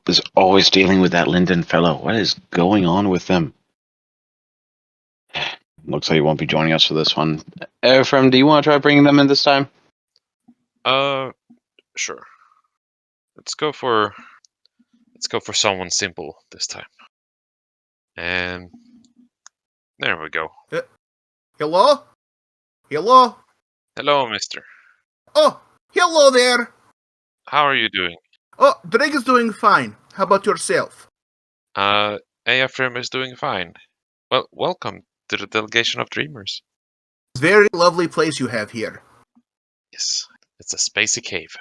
is always dealing with that Linden fellow. What is going on with them? Looks like he won't be joining us for this one. Ephraim, do you want to try bringing them in this time? Sure. Let's go for someone simple this time. And there we go. Hello? Hello? Hello, mister. Oh, hello there. How are you doing? Oh, Dreg is doing fine. How about yourself? Ephraim is doing fine. Well, welcome to the Delegation of Dreamers. Very lovely place you have here. Yes, it's a spacey cave.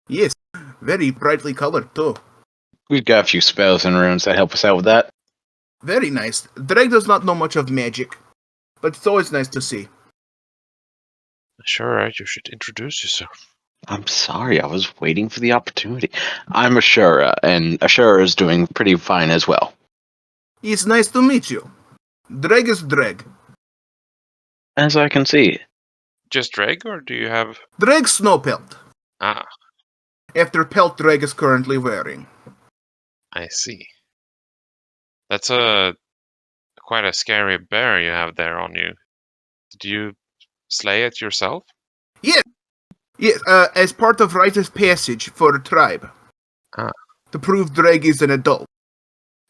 Yes, very brightly colored too. We've got a few spells and runes that help us out with that. Very nice. Dreg does not know much of magic, but it's always nice to see. Sure, you should introduce yourself. I'm sorry, I was waiting for the opportunity. I'm Ashura, and Ashura is doing pretty fine as well. It's nice to meet you. Dreg is Dreg. As I can see. Just Dreg, or do you have... Dreg Snow-pelt. Ah, After pelt Dreg is currently wearing. I see. That's quite a scary bear you have there on you. Did you slay it yourself? Yes, as part of rite of passage for the tribe. Ah. To prove Dreg is an adult.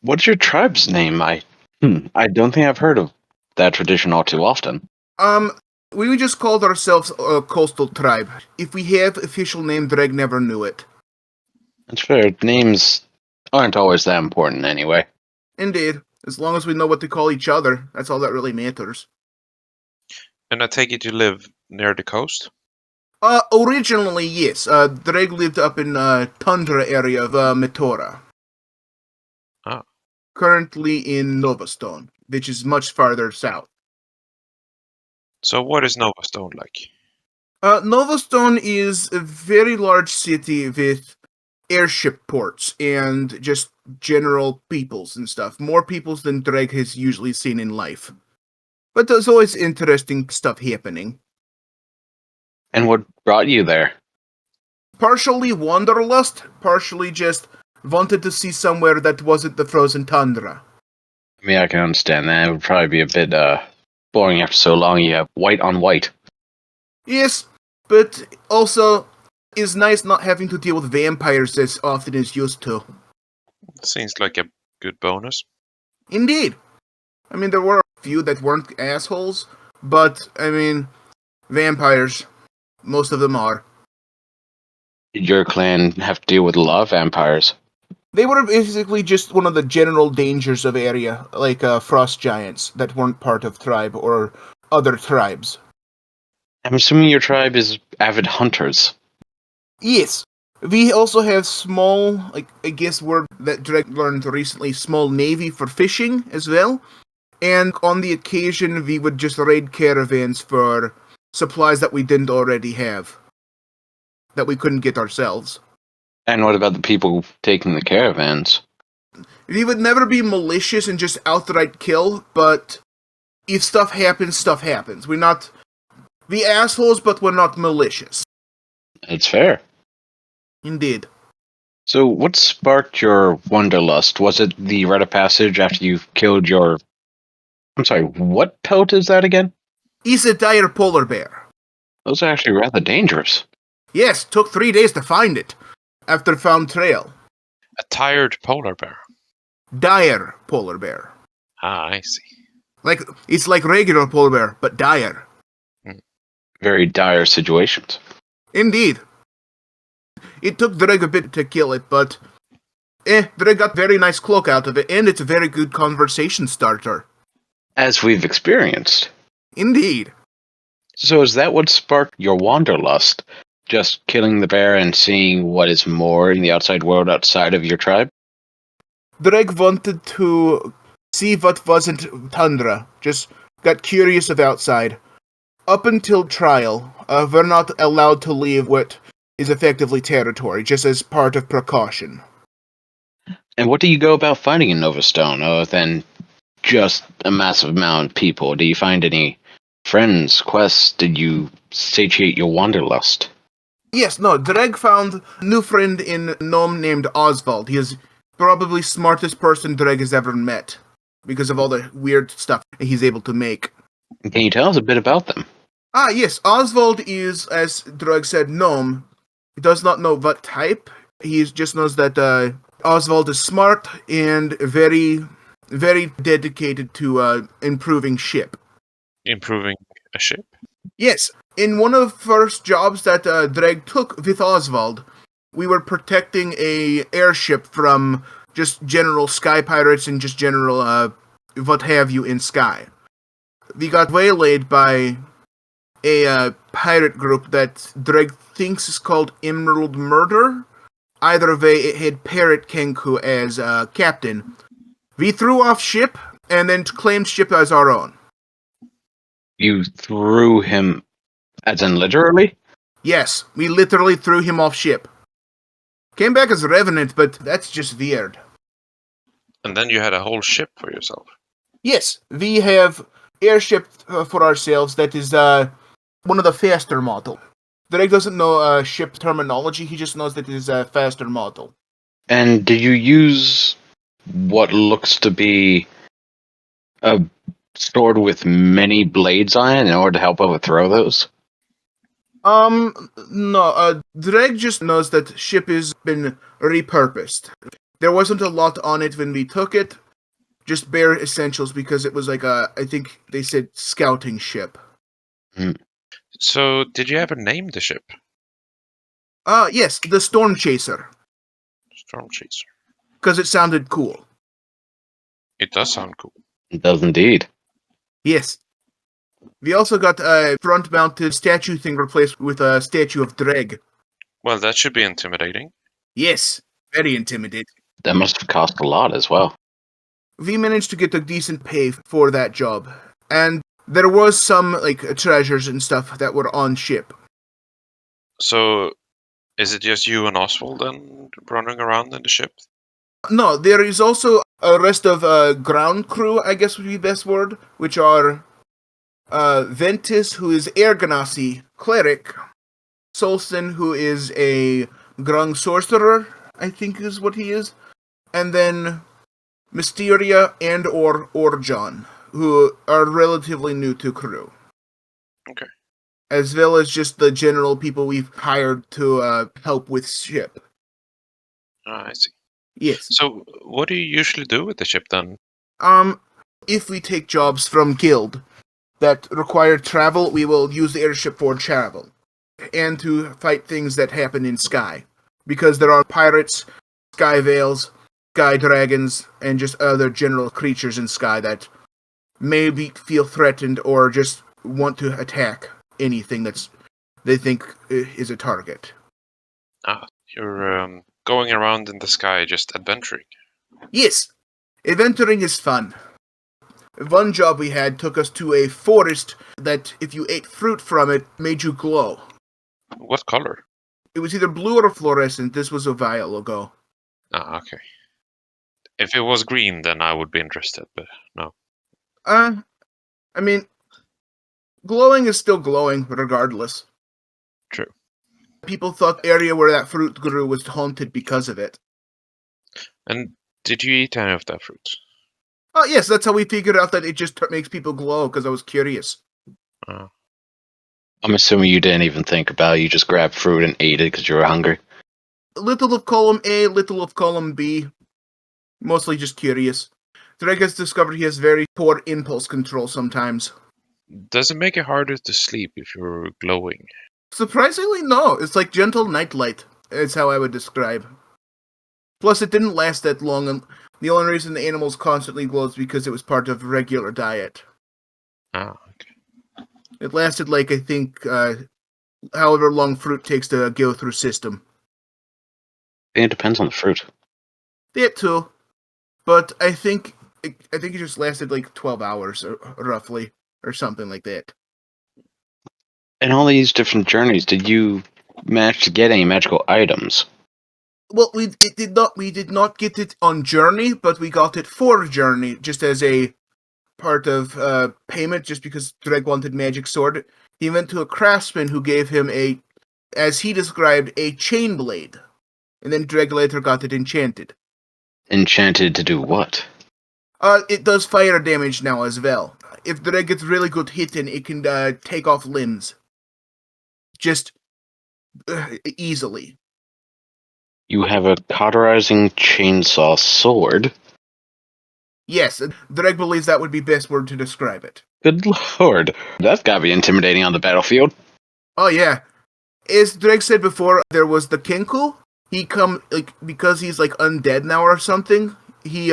What's your tribe's name? I don't think I've heard of that tradition all too often. We just called ourselves a coastal tribe. If we have official name, Dreg never knew it. That's fair. Names aren't always that important anyway. Indeed. As long as we know what to call each other, that's all that really matters. And I take it you live near the coast? Originally, yes. Dreg lived up in tundra area of Metora. Ah. Currently in Novastone, which is much farther south. So what is Novastone like? Novastone is a very large city with airship ports and just general peoples and stuff. More peoples than Dreg has usually seen in life. But there's always interesting stuff happening. And what brought you there? Partially wanderlust, partially just wanted to see somewhere that wasn't the frozen tundra. I mean, I can understand that. It would probably be a bit boring after so long. You have white on white. Yes, but also is nice not having to deal with vampires as often as used to. Seems like a good bonus. Indeed. I mean, there were a few that weren't assholes, but, I mean, vampires. Most of them are. Did your clan have to deal with a lot of vampires? They were basically just one of the general dangers of area, like frost giants that weren't part of tribe or other tribes. I'm assuming your tribe is avid hunters. Yes. We also have small, I guess word that Dreg learned recently, small navy for fishing as well. And on the occasion, we would just raid caravans for supplies that we didn't already have. That we couldn't get ourselves. And what about the people taking the caravans? We would never be malicious and just outright kill, but if stuff happens, stuff happens. We're not the assholes, but we're not malicious. It's fair. Indeed. So what sparked your wanderlust? Was it the rite of passage after you killed your... I'm sorry, what pelt is that again? He's a dire polar bear. Those are actually rather dangerous. Yes, took 3 days to find it. After found trail. A tired polar bear. Dire polar bear. Ah, I see. It's like regular polar bear, but dire. Very dire situations. Indeed. It took Dreg a bit to kill it, but Dreg got very nice cloak out of it, and it's a very good conversation starter. As we've experienced. Indeed. So is that what sparked your wanderlust? Just killing the bear and seeing what is more in the outside world outside of your tribe? Dreg wanted to see what wasn't tundra. Just got curious of outside. Up until trial, we're not allowed to leave what is effectively territory, just as part of precaution. And what do you go about finding in Novastone, other than just a massive amount of people? Do you find any friends, quests? Did you satiate your wanderlust? Yes, no, Dreg found a new friend in a gnome named Oswald. He is probably smartest person Dreg has ever met because of all the weird stuff he's able to make. Can you tell us a bit about them? Yes, Oswald is, as Dreg said, gnome. He does not know what type. He just knows that Oswald is smart and very, very dedicated to improving ship. Improving a ship? Yes, in one of the first jobs that Dreg took with Oswald, we were protecting a airship from just general sky pirates and just general what have you in sky. We got waylaid by a pirate group that Dreg thinks is called Emerald Murder. Either way, it had Parrot Kenku as captain. We threw off ship and then claimed ship as our own. You threw him, as in literally? Yes, we literally threw him off ship. Came back as Revenant, but that's just weird. And then you had a whole ship for yourself. Yes, we have airship for ourselves that is one of the faster model. Drake doesn't know ship terminology, he just knows that it is a faster model. And did you use what looks to be a sword with many blades on it in order to help overthrow those? No, Drake just knows that ship has been repurposed. There wasn't a lot on it when we took it, just bare essentials because it was like I think they said scouting ship. So, did you ever name the ship? Yes, the Storm Chaser, Storm Chaser. because it sounded cool. It does sound cool. It does indeed. Yes. We also got a front-mounted statue thing replaced with a statue of Dreg. Well, that should be intimidating. Yes, very intimidating. That must have cost a lot as well. We managed to get a decent pay for that job, and there was some treasures and stuff that were on ship. So, is it just you and Oswald then running around in the ship? No, there is also a rest of ground crew, I guess would be the best word, which are Ventus, who is Air Ganassi cleric, Solston, who is a Grung sorcerer, I think is what he is, and then Mysteria and or Orjon, who are relatively new to crew. Okay. As well as just the general people we've hired to help with ship. I see. Yes. So, what do you usually do with the ship then? If we take jobs from guild that require travel, we will use the airship for travel. And to fight things that happen in sky. Because there are pirates, sky veils, sky dragons, and just other general creatures in sky that maybe feel threatened or just want to attack anything they think is a target. You're going around in the sky just adventuring. Yes, adventuring is fun. One job we had took us to a forest that, if you ate fruit from it, made you glow. What color? It was either blue or fluorescent. This was a while ago. Okay. If it was green, then I would be interested, but no. I mean, glowing is still glowing, regardless. True. People thought the area where that fruit grew was haunted because of it. And did you eat any of that fruit? Oh, yes, that's how we figured out that it just makes people glow, because I was curious. I'm assuming you didn't even think about it. You just grabbed fruit and ate it because you were hungry. Little of column A, little of column B. Mostly just curious. Dreg has discovered he has very poor impulse control sometimes. Does it make it harder to sleep if you're glowing? Surprisingly, no. It's like gentle nightlight, is how I would describe. Plus, it didn't last that long, and the only reason the animals constantly glow is because it was part of regular diet. Okay. It lasted, I think, however long fruit takes to go through system. It depends on the fruit. That too. But I think it just lasted 12 hours, roughly, or something like that. In all these different journeys, did you manage to get any magical items? Well, we did not get it on Journey, but we got it for Journey, just as a part of payment, just because Dreg wanted magic sword. He went to a craftsman who gave him a as he described, a chain blade. And then Dreg later got it enchanted. Enchanted to do what? It does fire damage now as well. If Dreg gets really good hitting, it can take off limbs. Just easily. You have a cauterizing chainsaw sword? Yes, Dreg believes that would be best word to describe it. Good lord. That's gotta be intimidating on the battlefield. Oh yeah. As Dreg said before, there was the Kenku. He because he's undead now or something, he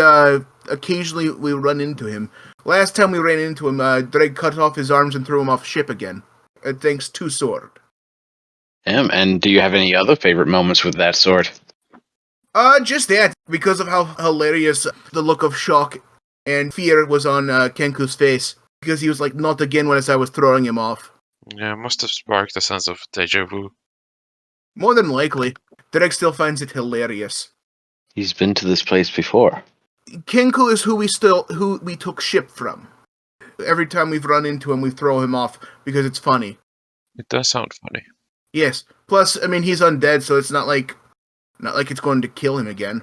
occasionally we run into him. Last time we ran into him, Dreg cut off his arms and threw him off ship again. Thanks to sword. And do you have any other favorite moments with that sword? Just that, because of how hilarious the look of shock and fear was on Kenku's face. Because he was like, not again when I was throwing him off. Yeah, it must have sparked a sense of deja vu. More than likely, Dreg still finds it hilarious. He's been to this place before. Kenku is who we took ship from. Every time we've run into him, we throw him off because it's funny. It does sound funny. Yes. Plus, I mean, he's undead, so it's not like it's going to kill him again.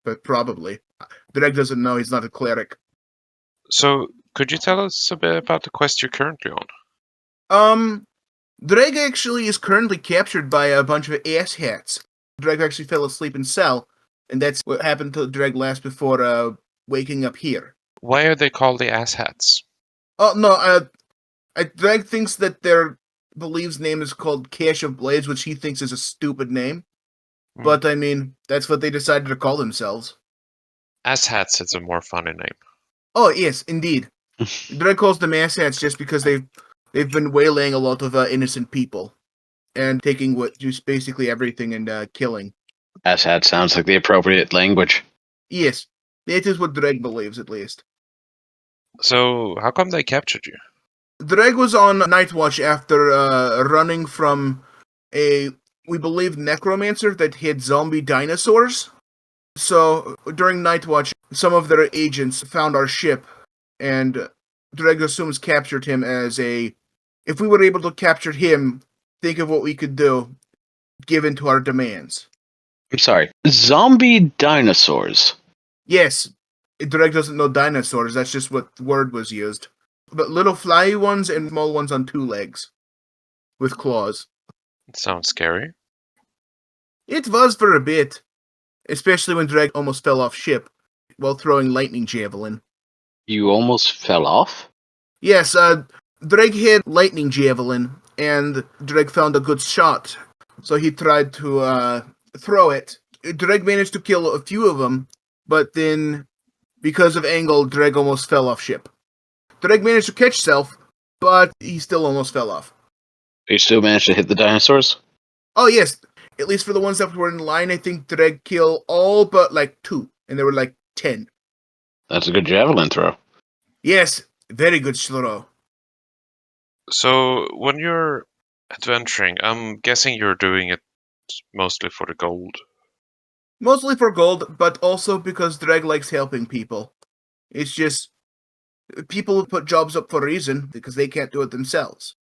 But probably. Dreg doesn't know, he's not a cleric. So, could you tell us a bit about the quest you're currently on? Dreg actually is currently captured by a bunch of asshats. Dreg actually fell asleep in cell, and that's what happened to Dreg last before waking up here. Why are they called the asshats? Oh, no, Dreg thinks that believes name is called Cache of Blades, which he thinks is a stupid name. But, I mean, that's what they decided to call themselves. Asshats is a more funny name. Oh, yes, indeed. Dreg calls them asshats just because they've been waylaying a lot of innocent people. And taking just basically everything and killing. Asshat sounds like the appropriate language. Yes, that is what Dreg believes, at least. So, how come they captured you? Dreg was on Night Watch after running from we believe, necromancer that hid zombie dinosaurs. So, during Night Watch, some of their agents found our ship, and Dreg assumes captured him as if we were able to capture him, think of what we could do, given to our demands. I'm sorry. Zombie dinosaurs. Yes, Dreg doesn't know dinosaurs, that's just what word was used. But little flyy ones and small ones on 2 legs. With claws. It sounds scary. It was for a bit. Especially when Dreg almost fell off ship while throwing lightning javelin. You almost fell off? Yes, Dreg hit lightning javelin, and Dreg found a good shot. So he tried to throw it. Dreg managed to kill a few of them, but then, because of angle, Dreg almost fell off ship. Dreg managed to catch self, but he still almost fell off. You still managed to hit the dinosaurs? Oh yes, at least for the ones that were in line, I think Dreg killed all but 2, and there were 10. That's a good javelin throw. Yes, very good throw. So, when you're adventuring, I'm guessing you're doing it mostly for the gold. Mostly for gold, but also because Dreg likes helping people. It's just, people put jobs up for a reason, because they can't do it themselves.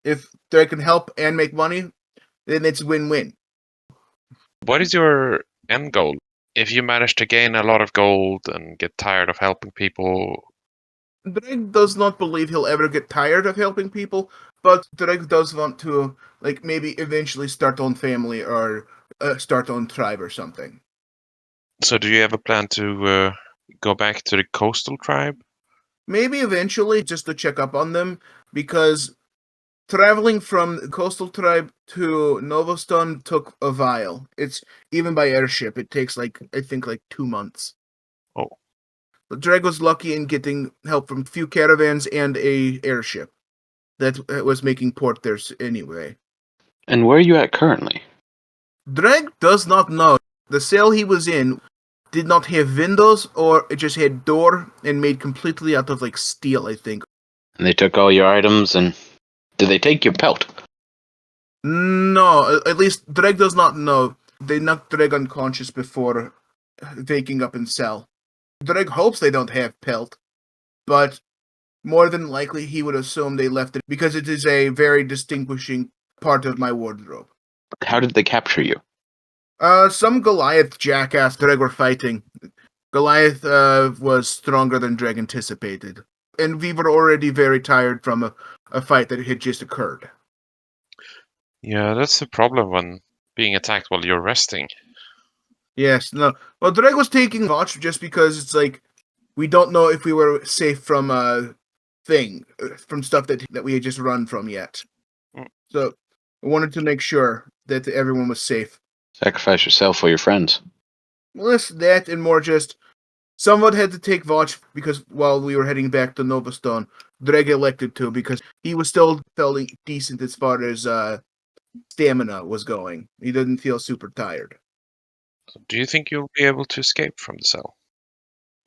If Dreg can help and make money, then it's win-win. What is your end goal? If you manage to gain a lot of gold and get tired of helping people... Dreg does not believe he'll ever get tired of helping people, but Dreg does want to, maybe eventually start on family or start on tribe or something. So do you have a plan to go back to the coastal tribe? Maybe eventually, just to check up on them, because traveling from coastal tribe to Novoston took a while. It's even by airship, it takes I think 2 months. Oh. But Dreg was lucky in getting help from a few caravans and a airship that was making port there anyway. And where are you at currently? Dreg does not know. The cell he was in did not have windows, or it just had door and made completely out of steel, I think. And they took all your items, and did they take your pelt? No, at least Dreg does not know. They knocked Dreg unconscious before waking up in cell. Dreg hopes they don't have pelt, but more than likely he would assume they left it because it is a very distinguishing part of my wardrobe. How did they capture you? Some Goliath jackass Dreg were fighting. Goliath was stronger than Dreg anticipated. And we were already very tired from a fight that had just occurred. Yeah, that's the problem when being attacked while you're resting. Yes, no. Well, Dreg was taking watch just because it's like, we don't know if we were safe from from stuff that we had just run from yet. Mm. So I wanted to make sure that everyone was safe. Sacrifice yourself for your friends. Less that and more just someone had to take watch because while we were heading back to Novastone, Dreg elected to because he was still feeling decent as far as stamina was going. He didn't feel super tired. So do you think you'll be able to escape from the cell?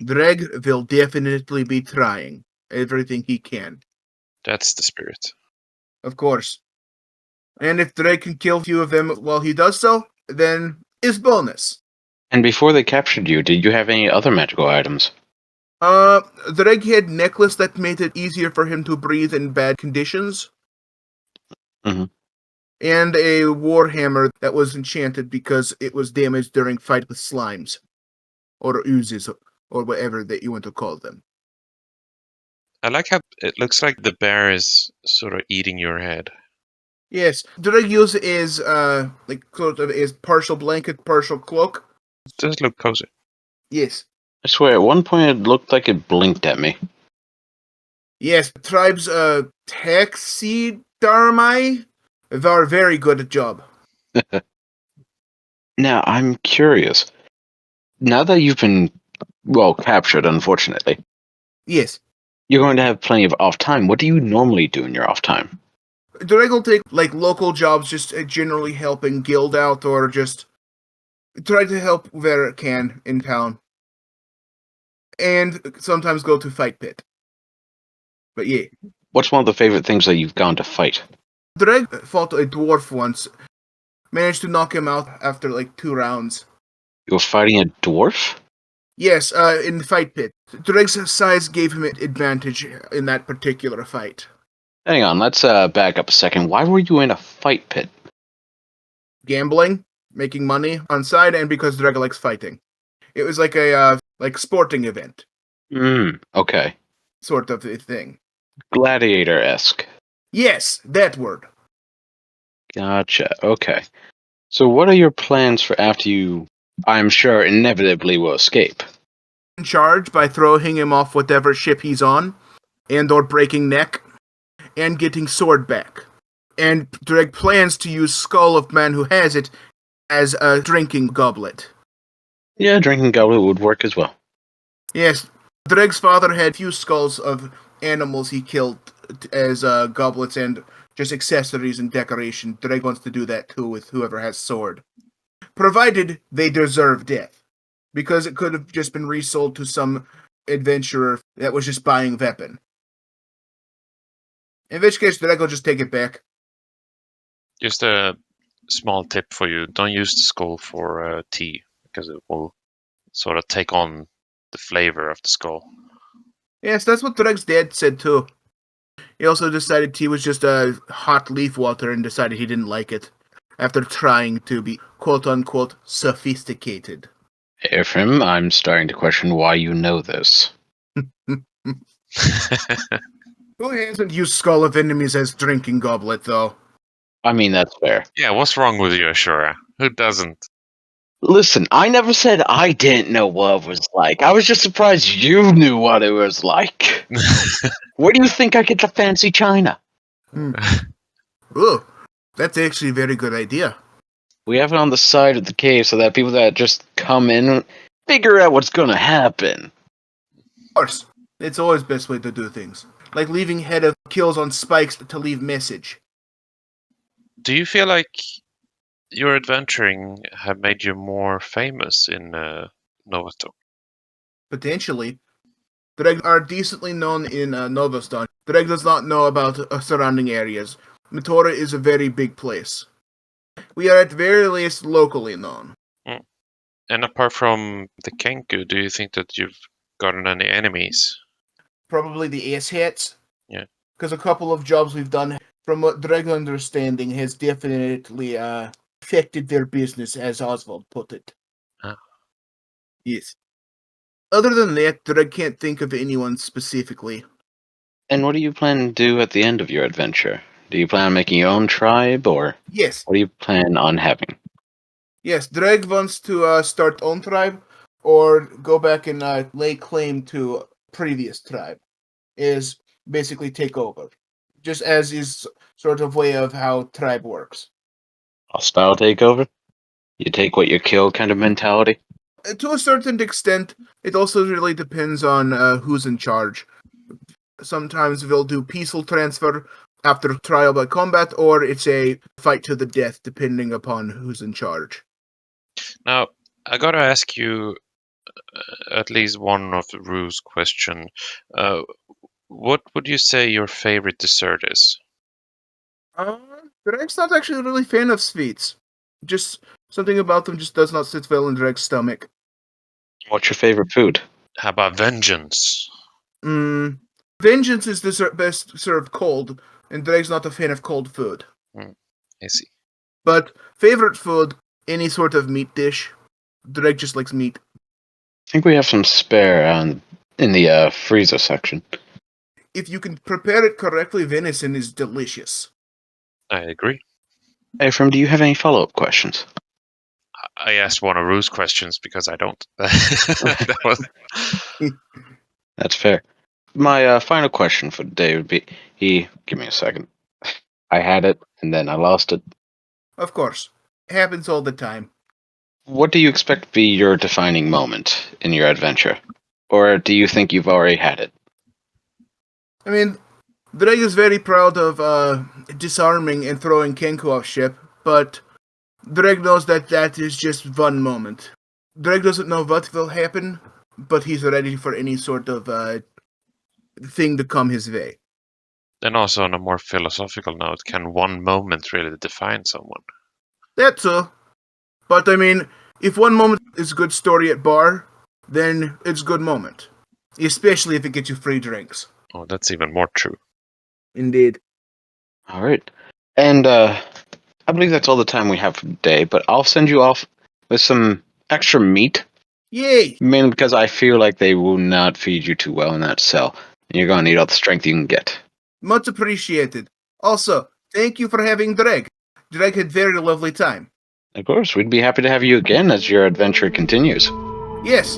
Dreg will definitely be trying everything he can. That's the spirit. Of course. And if Dreg can kill a few of them while he does so, then it's bonus. And before they captured you, did you have any other magical items? Dreg had necklace that made it easier for him to breathe in bad conditions. Mm-hmm. And a warhammer that was enchanted because it was damaged during fight with slimes. Or oozes, or whatever that you want to call them. I like how it looks like the bear is sort of eating your head. Yes, Dreg use is like sort of is partial blanket, partial cloak. It does look cozy. Yes. I swear, at one point it looked like it blinked at me. Yes, tribes taxidermy are very good at job. Now, I'm curious. Now that you've been, captured, unfortunately, Yes. you're going to have plenty of off time. What do you normally do in your off time? Dreg will take like local jobs, just generally helping guild out or just try to help where it can in town. And sometimes go to fight pit. But yeah. What's one of the favorite things that you've gone to fight? Dreg fought a dwarf once. Managed to knock him out after like 2 rounds. You were fighting a dwarf? Yes, in the fight pit. Dreg's size gave him an advantage in that particular fight. Hang on, let's back up a second. Why were you in a fight pit? Gambling, making money on side, and because Dreg likes fighting. It was like a sporting event. Okay. Sort of a thing. Gladiator-esque. Yes, that word. Gotcha, okay. So what are your plans for after you, I'm sure, inevitably will escape? In charge by throwing him off whatever ship he's on, and or breaking neck, and getting sword back. And Dreg plans to use Skull of Man Who Has It as a drinking goblet. Yeah, drinking goblet would work as well. Yes, Dreg's father had few skulls of animals he killed as goblets and just accessories and decoration. Dreg wants to do that too with whoever has sword. Provided they deserve death. Because it could have just been resold to some adventurer that was just buying weapon. In which case, Dreg will just take it back. Just a small tip for you. Don't use the skull for tea, because it will sort of take on the flavor of the skull. Yes, that's what Dreg's dad said too. He also decided tea was just a hot leaf water and decided he didn't like it. After trying to be quote-unquote sophisticated. Ephraim, I'm starting to question why you know this. Who hasn't used Skull of Enemies as drinking goblet, though? I mean, that's fair. Yeah, what's wrong with you, Ashura? Who doesn't? Listen, I never said I didn't know what it was like. I was just surprised you knew what it was like. Where do you think I get the fancy china? Ooh, that's actually a very good idea. We have it on the side of the cave so that people that just come in figure out what's gonna happen. Of course, it's always the best way to do things. Like leaving head of kills on spikes to leave message. Do you feel like your adventuring have made you more famous in Novato? Potentially. Dreg are decently known in Novaston. Dreg does not know about surrounding areas. Matora is a very big place. We are at very least locally known. And apart from the Kenku, do you think that you've gotten any enemies? Probably the ass hats. Yeah. Because a couple of jobs we've done from what Dreg understanding, has definitely affected their business, as Oswald put it. Ah. Yes. Other than that, Dreg can't think of anyone specifically. And what do you plan to do at the end of your adventure? Do you plan on making your own tribe, or Yes. what do you plan on having? Yes, Dreg wants to start own tribe, or go back and lay claim to previous tribe. Is basically take over. Just as is sort of way of how tribe works. Hostile takeover? You take what you kill kind of mentality? To a certain extent, it also really depends on who's in charge. Sometimes they'll do peaceful transfer after trial by combat, or it's a fight to the death, depending upon who's in charge. Now, I gotta ask you at least one of Rue's question. What would you say your favorite dessert is? Dreg's not actually a really fan of sweets. Just something about them just does not sit well in Dreg's stomach. What's your favorite food? How about vengeance? Vengeance is best served cold, and Dreg's not a fan of cold food. I see. But favorite food, any sort of meat dish. Dreg just likes meat. I think we have some spare in the freezer section. If you can prepare it correctly, venison is delicious. I agree. Ephraim, do you have any follow-up questions? I asked one of Rue's questions because I don't. That was... That's fair. My final question for today would be, give me a second. I had it, and then I lost it. Of course. Happens all the time. What do you expect to be your defining moment in your adventure? Or do you think you've already had it? I mean, Dreg is very proud of disarming and throwing Kenku off ship, but Dreg knows that that is just one moment. Dreg doesn't know what will happen, but he's ready for any sort of thing to come his way. Then also on a more philosophical note, can one moment really define someone? That's all. But I mean, if one moment is good story at bar, then it's good moment. Especially if it gets you free drinks. Oh, that's even more true. Indeed. All right. And I believe that's all the time we have for today, but I'll send you off with some extra meat. Yay! Mainly because I feel like they will not feed you too well in that cell. And you're going to need all the strength you can get. Much appreciated. Also, thank you for having Dreg. Dreg had very lovely time. Of course, we'd be happy to have you again as your adventure continues. Yes,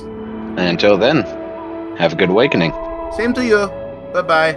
And until then, have a good awakening. same to you. Bye-bye.